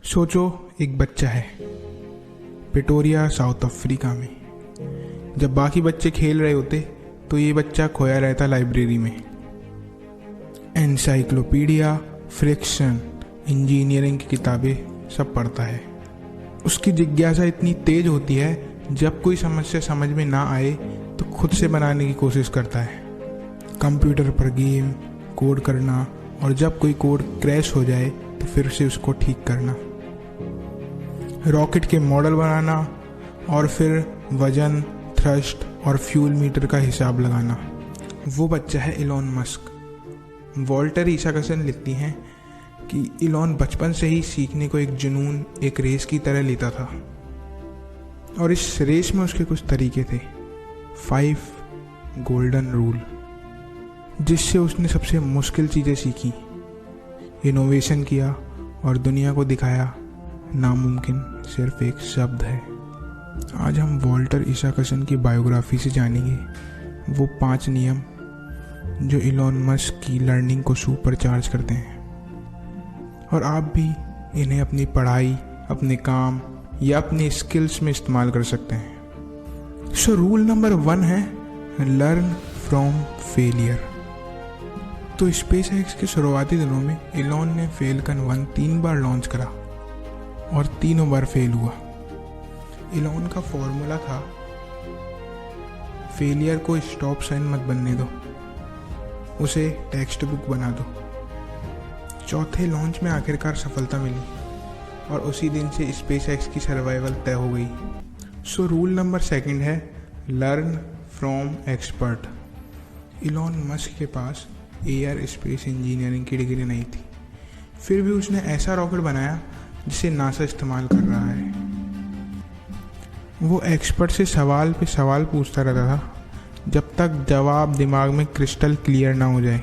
सोचो, एक बच्चा है प्रिटोरिया, साउथ अफ्रीका में। जब बाकी बच्चे खेल रहे होते तो ये बच्चा खोया रहता लाइब्रेरी में। एनसाइक्लोपीडिया, फ्रिक्शन, इंजीनियरिंग की किताबें सब पढ़ता है। उसकी जिज्ञासा इतनी तेज होती है, जब कोई समस्या समझ में ना आए तो खुद से बनाने की कोशिश करता है। कंप्यूटर पर गेम, कोड करना, और जब कोई कोड क्रैश हो जाए तो फिर से उसको ठीक करना। रॉकेट के मॉडल बनाना और फिर वजन, थ्रस्ट और फ्यूल मीटर का हिसाब लगाना। वो बच्चा है इलॉन मस्क। वॉल्टर इसाकसन लिखती हैं कि इलॉन बचपन से ही सीखने को एक जुनून, एक रेस की तरह लेता था, और इस रेस में उसके कुछ तरीके थे, 5 गोल्डन रूल, जिससे उसने सबसे मुश्किल चीज़ें सीखी, इनोवेशन किया और दुनिया को दिखाया नामुमकिन सिर्फ एक शब्द है। आज हम वॉल्टर इसाकसन की बायोग्राफी से जानेंगे वो 5 नियम जो इलॉन मस्क की लर्निंग को सुपरचार्ज करते हैं, और आप भी इन्हें अपनी पढ़ाई, अपने काम या अपनी स्किल्स में इस्तेमाल कर सकते हैं। सो रूल नंबर 1 है लर्न फ्रॉम फेलियर। तो स्पेसएक्स के शुरुआती दिनों में इलॉन ने फैल्कन 1 3 बार लॉन्च करा और तीनों बार फेल हुआ। इलॉन का फॉर्मूला था, फेलियर को स्टॉप साइन मत बनने दो, उसे टेक्स्ट बुक बना दो। चौथे लॉन्च में आखिरकार सफलता मिली और उसी दिन से स्पेसएक्स की सर्वाइवल तय हो गई। सो रूल नंबर 2 है learn from expert. Elon Musk के पास एयर स्पेस इंजीनियरिंग की डिग्री नहीं थी, फिर भी उसने ऐसा रॉकेट बनाया जिसे नासा इस्तेमाल कर रहा है। वो एक्सपर्ट से सवाल पे सवाल पूछता रहता था जब तक जवाब दिमाग में क्रिस्टल क्लियर ना हो जाए,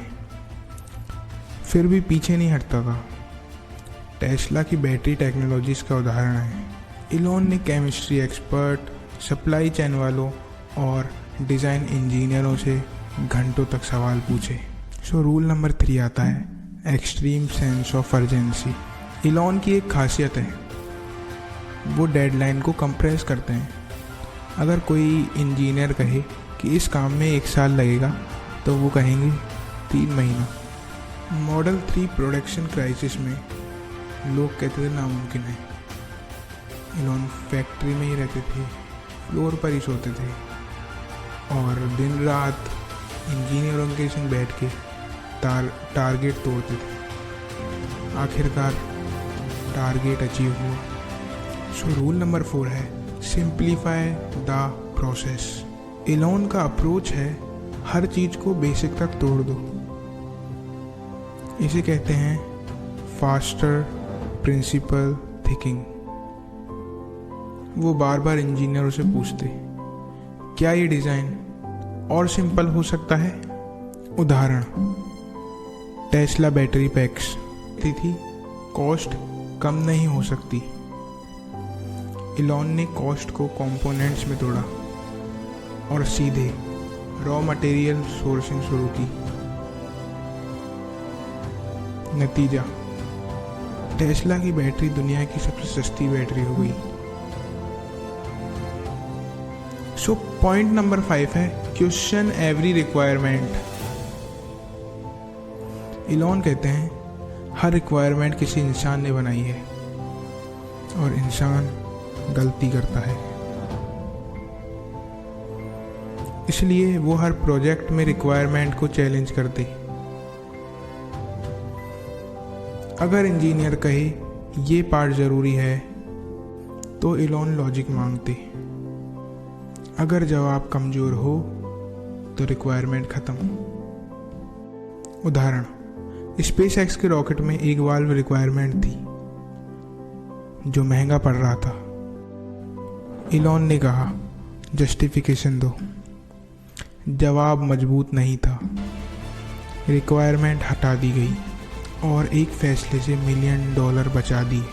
फिर भी पीछे नहीं हटता था। टेस्ला की बैटरी टेक्नोलॉजीज का उदाहरण है। इलॉन ने केमिस्ट्री एक्सपर्ट, सप्लाई चेन वालों और डिज़ाइन इंजीनियरों से घंटों तक सवाल पूछे। सो रूल नंबर 3 आता है extreme sense of urgency. Elon की एक खासियत है, वो डेडलाइन को कंप्रेस करते हैं। अगर कोई इंजीनियर कहे कि इस काम में 1 साल लगेगा तो वो कहेंगे 3 महीना। मॉडल 3 प्रोडक्शन क्राइसिस में लोग कहते थे नामुमकिन है। इलॉन फैक्ट्री में ही रहते थे, फ्लोर पर ही सोते थे और दिन रात इंजीनियरों के संग बैठ के टारगेट तोड़ते थे। आखिरकार टारगेट अचीव हुआ। सो रूल नंबर 4 है सिंप्लीफाई द प्रोसेस। इलॉन का अप्रोच है हर चीज को बेसिक तक तोड़ दो। इसे कहते हैं फास्टर प्रिंसिपल थिंकिंग। वो बार बार इंजीनियरों से पूछते, क्या ये डिज़ाइन और सिंपल हो सकता है? उदाहरण, टेस्ला बैटरी पैक्स थी, कॉस्ट कम नहीं हो सकती। इलॉन ने कॉस्ट को कंपोनेंट्स में तोड़ा और सीधे रॉ मटेरियल सोर्सिंग शुरू की। नतीजा, टेस्ला की बैटरी दुनिया की सबसे सस्ती बैटरी हो गई। सो पॉइंट नंबर 5 है क्वेश्चन एवरी रिक्वायरमेंट। इलॉन कहते हैं हर रिक्वायरमेंट किसी इंसान ने बनाई है और इंसान गलती करता है, इसलिए वो हर प्रोजेक्ट में रिक्वायरमेंट को चैलेंज करते। अगर इंजीनियर कहे ये पार्ट ज़रूरी है तो इलॉन लॉजिक मांगते। अगर जवाब कमज़ोर हो तो रिक्वायरमेंट ख़त्म। उदाहरण, स्पेसएक्स के रॉकेट में एक वाल्व रिक्वायरमेंट थी जो महंगा पड़ रहा था। इलॉन ने कहा जस्टिफिकेशन दो। जवाब मजबूत नहीं था, रिक्वायरमेंट हटा दी गई और एक फैसले से $1 मिलियन बचा दिए।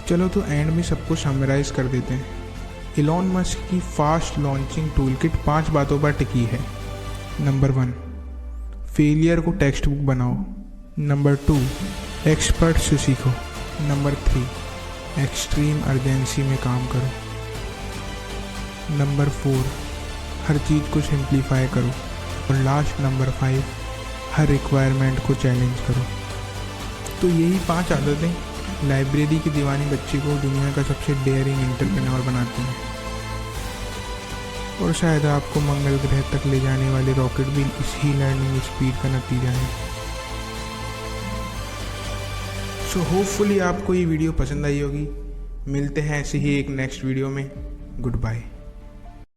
चलो तो एंड में सबको समराइज कर देते हैं। इलॉन मस्क की फास्ट लॉन्चिंग टूलकिट 5 बातों पर टिकी है। नंबर 1, फेलियर को टेक्स्ट बुक बनाओ। नंबर 2, एक्सपर्ट से सीखो। नंबर 3, एक्सट्रीम अर्जेंसी में काम करो। नंबर 4, हर चीज़ को सिंप्लीफाई करो। और लास्ट नंबर 5, हर रिक्वायरमेंट को चैलेंज करो। तो यही 5 आदतें लाइब्रेरी की दीवानी बच्चे को दुनिया का सबसे डेयरिंग एंटरप्रेन्योर बनाती हैं। और शायद आपको मंगल ग्रह तक ले जाने वाले रॉकेट भी इसी लर्निंग स्पीड का नतीजा है। सो होपफुली आपको ये वीडियो पसंद आई होगी। मिलते हैं ऐसे ही एक नेक्स्ट वीडियो में। Good bye.